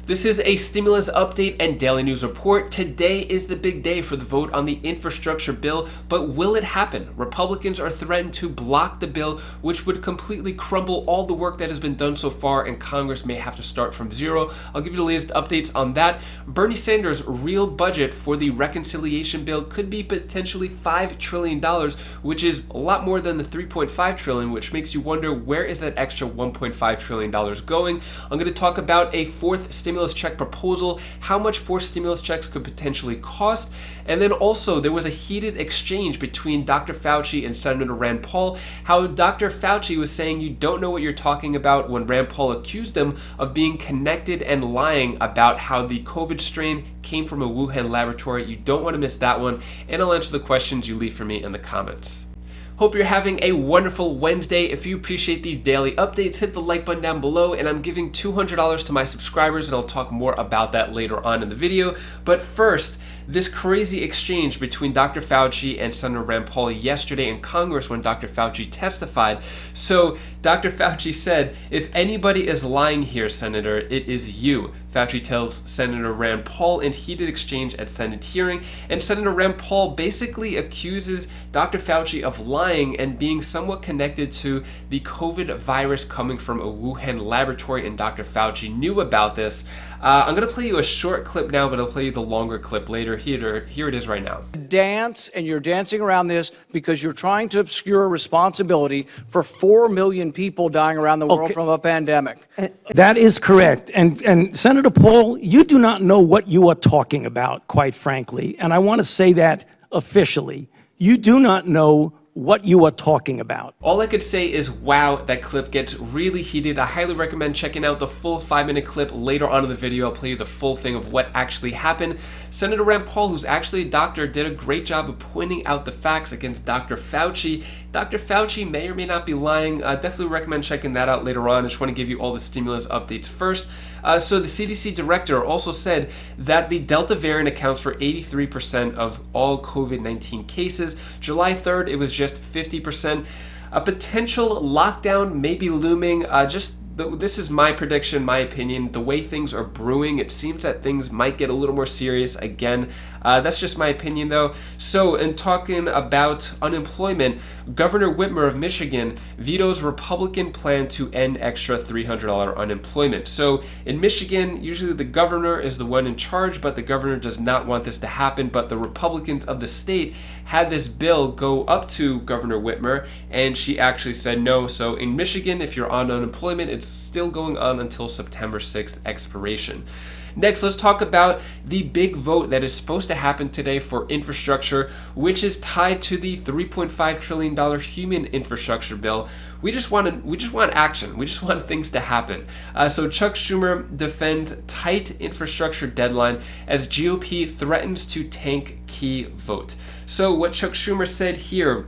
This is a stimulus update and daily news report. Today is the big day for the vote on the infrastructure bill, but will it happen? Republicans are threatened to block the bill, which would completely crumble all the work that has been done so far, and Congress may have to start from zero. I'll give you the latest updates on that. Bernie Sanders' real budget for the reconciliation bill could be potentially $5 trillion, which is a lot more than the $3.5 trillion, which makes you wonder, where is that extra $1.5 trillion going? I'm going to talk about a fourth stimulus check proposal, how much fourth stimulus checks could potentially cost, and then also there was a heated exchange between Dr. Fauci and Senator Rand Paul, how Dr. Fauci was saying you don't know what you're talking about when Rand Paul accused him of being connected and lying about how the COVID strain came from a Wuhan laboratory. You don't want to miss that one, and I'll answer the questions you leave for me in the comments. Hope you're having a wonderful Wednesday. If you appreciate these daily updates, hit the like button down below, and I'm giving $200 to my subscribers, and I'll talk more about that later on in the video. But first, this crazy exchange between Dr. Fauci and Senator Rand Paul yesterday in Congress when Dr. Fauci testified. So Dr. Fauci said, "If anybody is lying here, Senator, it is you." Fauci tells Senator Rand Paul in heated exchange at Senate hearing, and Senator Rand Paul basically accuses Dr. Fauci of lying and being somewhat connected to the COVID virus coming from a Wuhan laboratory, and Dr. Fauci knew about this. I'm going to play you a short clip now, but I'll play you the longer clip later. Here it is right now. Dance, and you're dancing around this because you're trying to obscure responsibility for 4 million people dying around the world from a pandemic. That is correct. And Senator Paul, you do not know what you are talking about, quite frankly. And I want to say that officially. You do not know what you are talking about. All I could say is, wow, that clip gets really heated. I highly recommend checking out the full 5-minute clip later on in the video. I'll play you the full thing of what actually happened. Senator Rand Paul, who's actually a doctor, did a great job of pointing out the facts against Dr. Fauci. Dr. Fauci may or may not be lying. Definitely recommend checking that out later on. I just want to give you all the stimulus updates first. So the CDC director also said that the Delta variant accounts for 83% of all COVID-19 cases. July 3rd, it was just 50%. A potential lockdown may be looming. This is my prediction, my opinion. The way things are brewing, it seems that things might get a little more serious again. That's just my opinion, though. So, in talking about unemployment, Governor Whitmer of Michigan vetoes Republican plan to end extra $300 unemployment. So, in Michigan, usually the governor is the one in charge, but the governor does not want this to happen. But the Republicans of the state had this bill go up to Governor Whitmer, and she actually said no. So, in Michigan, if you're on unemployment, it's still going on until September 6th expiration. Next, let's talk about the big vote that is supposed to happen today for infrastructure, which is tied to the $3.5 trillion human infrastructure bill. We just want action. We just want things to happen. So Chuck Schumer defends tight infrastructure deadline as GOP threatens to tank key vote. So what Chuck Schumer said here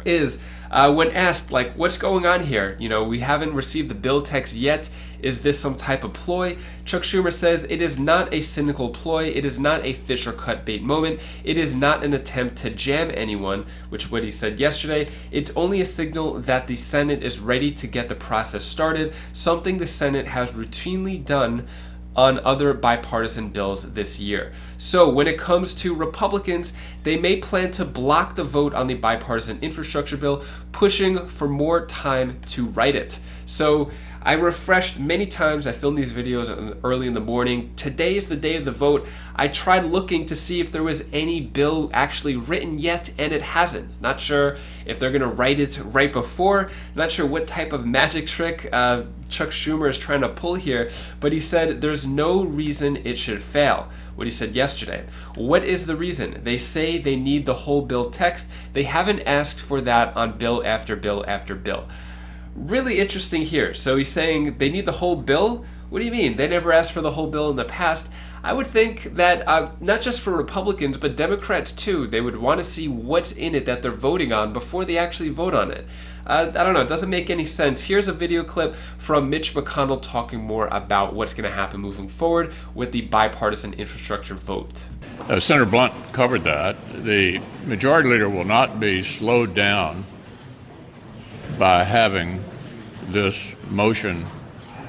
is, when asked, like, what's going on here? You know, we haven't received the bill text yet. Is this some type of ploy? Chuck Schumer says it is not a cynical ploy. It is not a fish or cut bait moment. It is not an attempt to jam anyone, which is what he said yesterday. It's only a signal that the Senate is ready to get the process started, something the Senate has routinely done on other bipartisan bills this year. So when it comes to Republicans, they may plan to block the vote on the bipartisan infrastructure bill, pushing for more time to write it. So I refreshed many times. I filmed these videos early in the morning. Today is the day of the vote. I tried looking to see if there was any bill actually written yet, and it hasn't. Not sure if they're going to write it right before. Not sure what type of magic trick Chuck Schumer is trying to pull here, but he said there's no reason it should fail. What he said yesterday. What is the reason? They say they need the whole bill text. They haven't asked for that on bill after bill after bill. Really interesting here. So he's saying they need the whole bill? What do you mean? They never asked for the whole bill in the past. I would think that not just for Republicans, but Democrats too, they would want to see what's in it that they're voting on before they actually vote on it. I don't know, it doesn't make any sense. Here's a video clip from Mitch McConnell talking more about what's going to happen moving forward with the bipartisan infrastructure vote. Senator Blunt covered that. The majority leader will not be slowed down by having this motion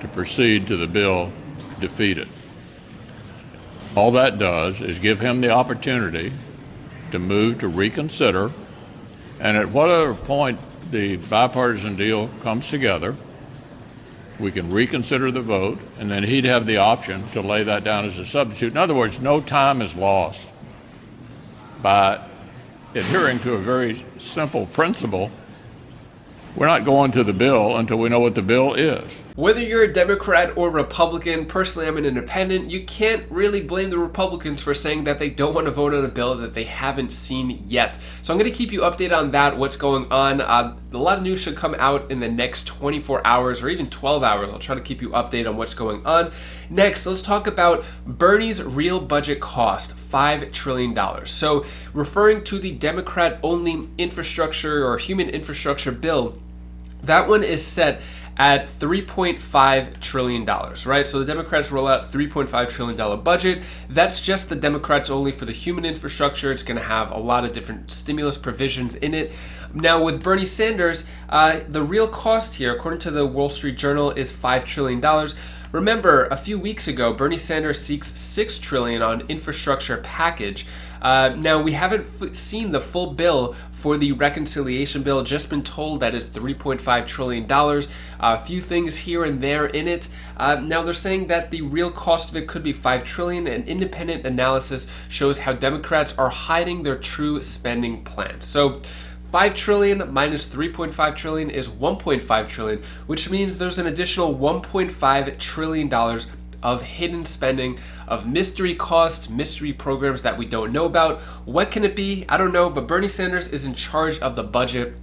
to proceed to the bill defeated. All that does is give him the opportunity to move to reconsider, and at whatever point the bipartisan deal comes together, we can reconsider the vote, and then he'd have the option to lay that down as a substitute. In other words, no time is lost by adhering to a very simple principle. We're not going to the bill until we know what the bill is. Whether you're a Democrat or Republican, personally I'm an independent, you can't really blame the Republicans for saying that they don't want to vote on a bill that they haven't seen yet. So I'm going to keep you updated on that, what's going on. A lot of news should come out in the next 24 hours or even 12 hours. I'll try to keep you updated on what's going on. Next, let's talk about Bernie's real budget cost, $5 trillion. So referring to the Democrat-only infrastructure or human infrastructure bill, that one is set at $3.5 trillion, right? So the Democrats roll out $3.5 trillion budget. That's just the Democrats only for the human infrastructure. It's going to have a lot of different stimulus provisions in it. Now with Bernie Sanders, the real cost here, according to the Wall Street Journal, is $5 trillion. Remember, a few weeks ago, Bernie Sanders seeks $6 trillion on infrastructure package. Now, we haven't seen the full bill for the reconciliation bill, just been told that is $3.5 trillion. A few things here and there in it. Now, they're saying that the real cost of it could be $5 trillion. An independent analysis shows how Democrats are hiding their true spending plans. So, 5 trillion minus 3.5 trillion is 1.5 trillion, which means there's an additional $1.5 trillion of hidden spending, of mystery costs, mystery programs that we don't know about. What can it be? I don't know, but Bernie Sanders is in charge of the budget.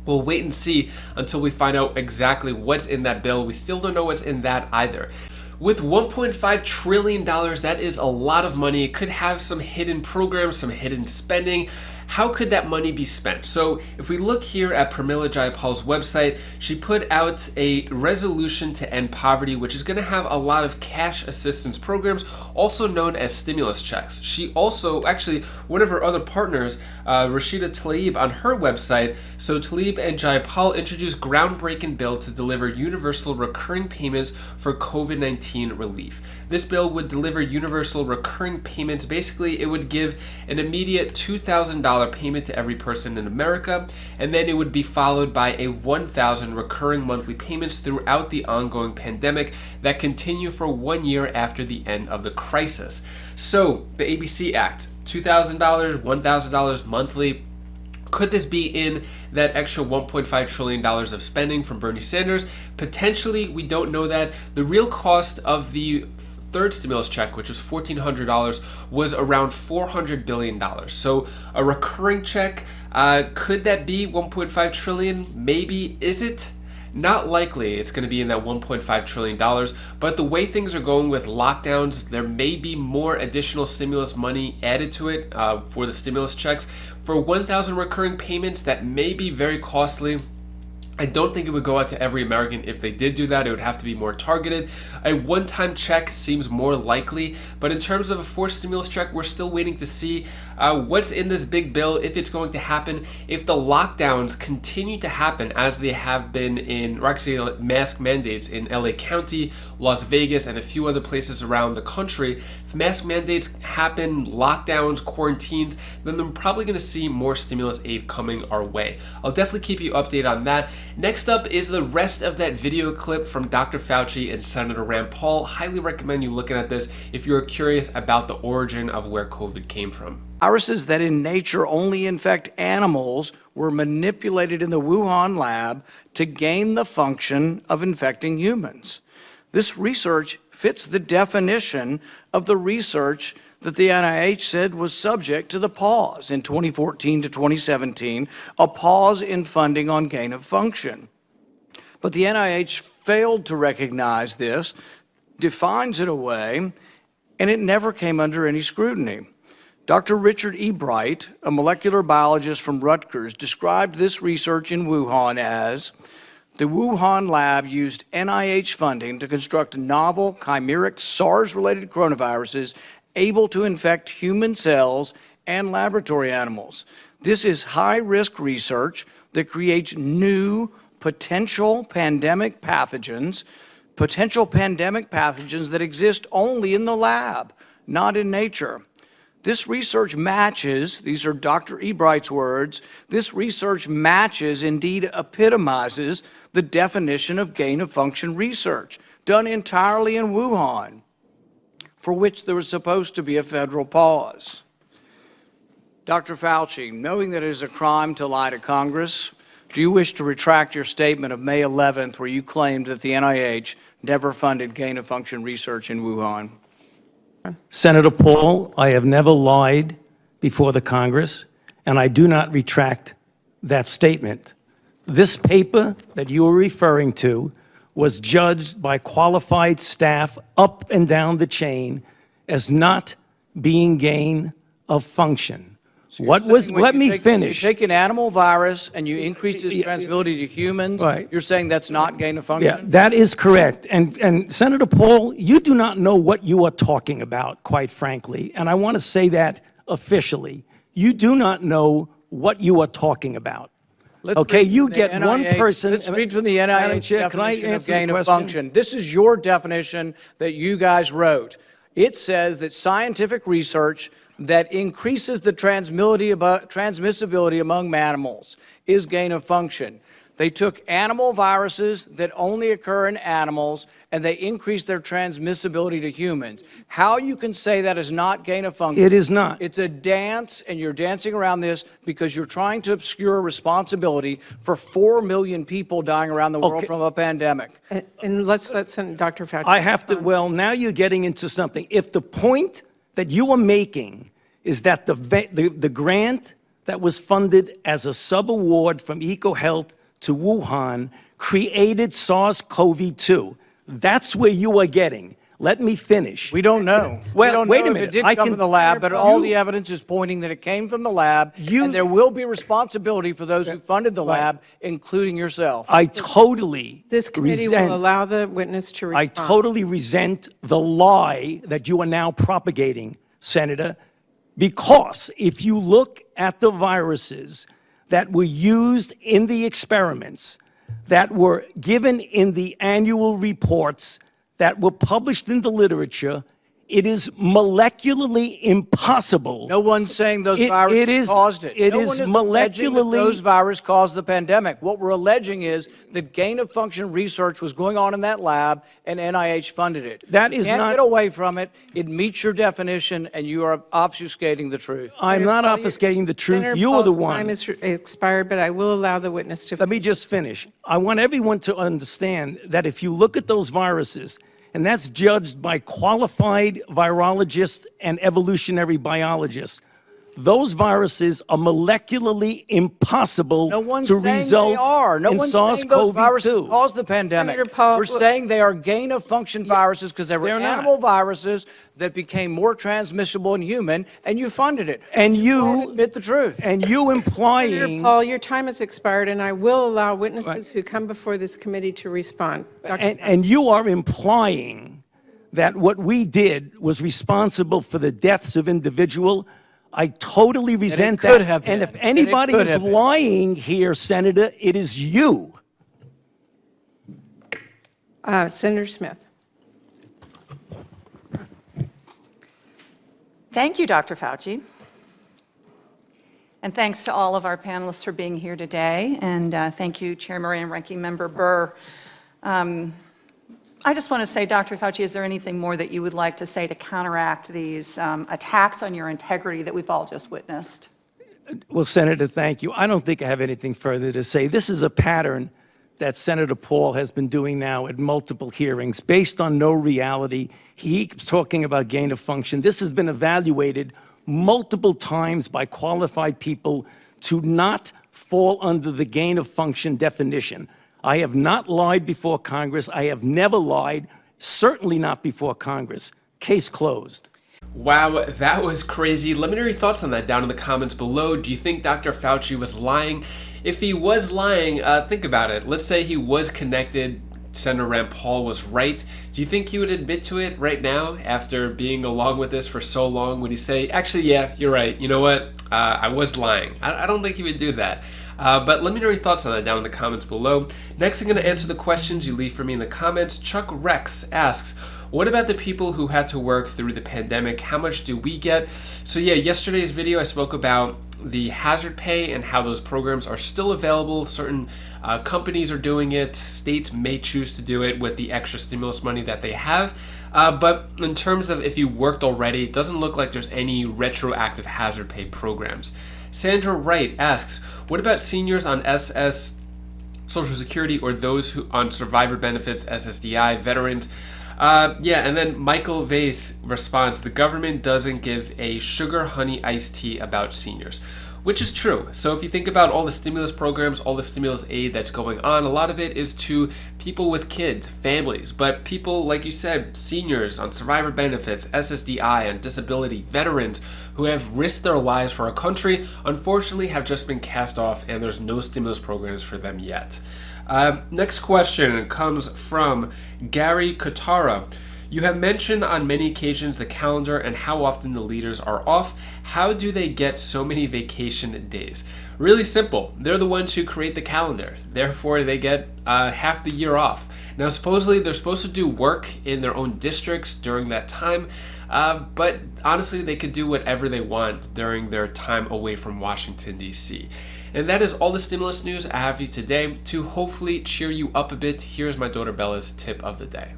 We'll wait and see until we find out exactly what's in that bill. We still don't know what's in that either. With $1.5 trillion, that is a lot of money. It could have some hidden programs, some hidden spending. How could that money be spent? So if we look here at Pramila Jayapal's website, she put out a resolution to end poverty, which is going to have a lot of cash assistance programs, also known as stimulus checks. She also, actually, one of her other partners, Rashida Tlaib, on her website, so Tlaib and Jayapal introduced groundbreaking bill to deliver universal recurring payments for COVID-19 relief. This bill would deliver universal recurring payments. Basically, it would give an immediate $2,000 payment to every person in America, and then it would be followed by a $1,000 recurring monthly payments throughout the ongoing pandemic that continue for 1 year after the end of the crisis. So, the ABC Act, $2,000, $1,000 monthly. Could this be in that extra $1.5 trillion of spending from Bernie Sanders? Potentially, we don't know that. The real cost of the third stimulus check, which was $1,400, was around $400 billion. So a recurring check, could that be $1.5 trillion? Maybe. Is it? Not likely it's going to be in that $1.5 trillion, but the way things are going with lockdowns, there may be more additional stimulus money added to it for the stimulus checks. For 1,000 recurring payments, that may be very costly. I don't think it would go out to every American. If they did do that, it would have to be more targeted. A one-time check seems more likely, but in terms of a forced stimulus check, we're still waiting to see what's in this big bill, if it's going to happen. If the lockdowns continue to happen as they have been in, or actually mask mandates in LA County, Las Vegas, and a few other places around the country, if mask mandates happen, lockdowns, quarantines, then we're probably going to see more stimulus aid coming our way. I'll definitely keep you updated on that. Next up is the rest of that video clip from Dr. Fauci and Senator Rand Paul. Highly recommend you looking at this if you're curious about the origin of where COVID came from. Viruses that in nature only infect animals were manipulated in the Wuhan lab to gain the function of infecting humans. This research fits the definition of the research that the NIH said was subject to the pause in 2014 to 2017, a pause in funding on gain of function. But the NIH failed to recognize this, defines it away, and it never came under any scrutiny. Dr. Richard E. Bright, a molecular biologist from Rutgers, described this research in Wuhan as the Wuhan lab used NIH funding to construct novel chimeric SARS-related coronaviruses able to infect human cells and laboratory animals. This is high-risk research that creates new potential pandemic pathogens that exist only in the lab, not in nature. This research matches, these are Dr. Ebright's words, this research matches, indeed epitomizes, the definition of gain-of-function research, done entirely in Wuhan, for which there was supposed to be a federal pause. Dr. Fauci, knowing that it is a crime to lie to Congress, do you wish to retract your statement of May 11th where you claimed that the NIH never funded gain-of-function research in Wuhan? Senator Paul, I have never lied before the Congress, and I do not retract that statement. This paper that you are referring to was judged by qualified staff up and down the chain as not being gain of function. Let me finish. You take an animal virus and you increase its transmissibility to humans, right. You're saying that's not gain of function? Yeah, that is correct. And Senator Paul, you do not know what you are talking about, quite frankly. And I want to say that officially. You do not know what you are talking about. Okay, you get one person. Let's read from the NIH definition of gain of function. This is your definition that you guys wrote. It says that scientific research that increases the transmissibility among mammals is gain of function. They took animal viruses that only occur in animals and they increased their transmissibility to humans. How you can say that is not gain of function? It is not. It's a dance, and you're dancing around this because you're trying to obscure responsibility for 4 million people dying around the world from a pandemic. And let's let Dr. Fauci. I have to, well, now you're getting into something. If the point that you are making is that the grant that was funded as a sub-award from EcoHealth to Wuhan created SARS-CoV-2. That's where you are getting. Let me finish. We don't know. Well, we don't wait know a minute. If it did come from the lab, but all the evidence is pointing that it came from the lab, and there will be responsibility for those who funded the lab, including yourself. I totally This committee will allow the witness to respond. I totally resent the lie that you are now propagating, Senator, because if you look at the viruses that were used in the experiments, that were given in the annual reports, that were published in the literature, it is molecularly impossible. No one's saying those viruses caused it. It no is one is alleging that molecularly. those viruses caused the pandemic. What we're alleging is that gain-of-function research was going on in that lab, and NIH funded it. That is you can't not. get away from it. It meets your definition, and you are obfuscating the truth. I'm not obfuscating the truth. You are the one. Time is expired, but I will allow the witness to. Let me just finish. I want everyone to understand that if you look at those viruses, and that's judged by qualified virologists and evolutionary biologists, those viruses are molecularly impossible to result in SARS-CoV-2. Those viruses caused the pandemic. Senator Paul, we're saying they are gain-of-function viruses because they were animal viruses that became more transmissible in human, and you funded it. And you admit the truth. And you implying. Senator Paul, your time has expired, and I will allow witnesses who come before this committee to respond. And you are implying that what we did was responsible for the deaths of individuals. I totally resent that. And if anybody is lying here, Senator, it is you. Senator Smith. Thank you, Dr. Fauci. And thanks to all of our panelists for being here today. And thank you, Chair Murray and Ranking Member Burr. I just want to say, Dr. Fauci, is there anything more that you would like to say to counteract these attacks on your integrity that we've all just witnessed? Well, Senator, thank you. I don't think I have anything further to say. This is a pattern that Senator Paul has been doing now at multiple hearings based on no reality. He keeps talking about gain of function. This has been evaluated multiple times by qualified people to not fall under the gain of function definition. I have not lied before Congress. I have never lied, certainly not before Congress. Case closed. Wow, that was crazy. Let me know your thoughts on that down in the comments below. Do you think Dr. Fauci was lying? If he was lying, think about it. Let's say he was connected. Senator Rand Paul was right. Do you think he would admit to it right now after being along with this for so long? Would he say, actually, yeah, you're right. You know what? I was lying. I don't think he would do that. But let me know your thoughts on that down in the comments below. Next, I'm going to answer the questions you leave for me in the comments. Chuck Rex asks, What about the people who had to work through the pandemic? How much do we get? So yeah, yesterday's video I spoke about the hazard pay and how those programs are still available. Certain companies are doing it. States may choose to do it with the extra stimulus money that they have. But in terms of if you worked already, it doesn't look like there's any retroactive hazard pay programs. Sandra Wright asks, what about seniors on SS, Social Security, or those who on survivor benefits, SSDI, veterans? Yeah, and then Michael Vase responds, the government doesn't give a sugar honey iced tea about seniors, which is true. So if you think about all the stimulus programs, all the stimulus aid that's going on, a lot of it is to people with kids, families, but people, like you said, seniors on survivor benefits, SSDI, and disability, veterans who have risked their lives for our country, unfortunately have just been cast off, and there's no stimulus programs for them yet. Next question comes from Gary Katara. You have mentioned on many occasions the calendar and how often the leaders are off. How do they get so many vacation days? Really simple. They're the ones who create the calendar. Therefore, they get half the year off. Now, supposedly, they're supposed to do work in their own districts during that time. But honestly, they could do whatever they want during their time away from Washington, D.C. And that is all the stimulus news I have for you today. To hopefully cheer you up a bit, here's my daughter Bella's tip of the day.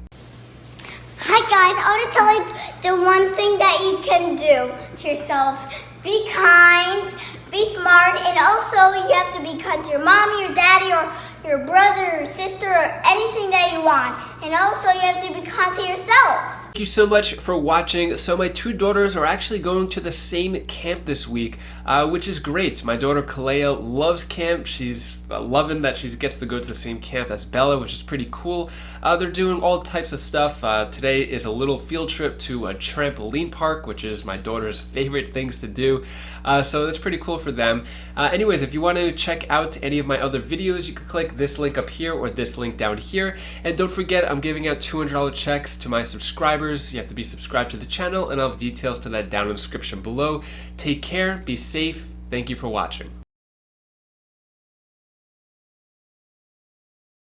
Hi guys, I want to tell you the one thing that you can do to yourself. Be kind, be smart, and also you have to be kind to your mommy, your daddy, or your brother, or sister, or anything that you want. And also you have to be kind to yourself. Thank you so much for watching. So my two daughters are actually going to the same camp this week, which is great. My daughter Kalea loves camp. She's loving that she gets to go to the same camp as Bella, which is pretty cool. They're doing all types of stuff. Today is a little field trip to a trampoline park, which is my daughter's favorite things to do. So that's pretty cool for them. Anyways, if you want to check out any of my other videos, you can click this link up here or this link down here. And don't forget, I'm giving out $200 checks to my subscribers. You have to be subscribed to the channel, and I'll have details to that down in the description below. Take care, be safe. Thank you for watching.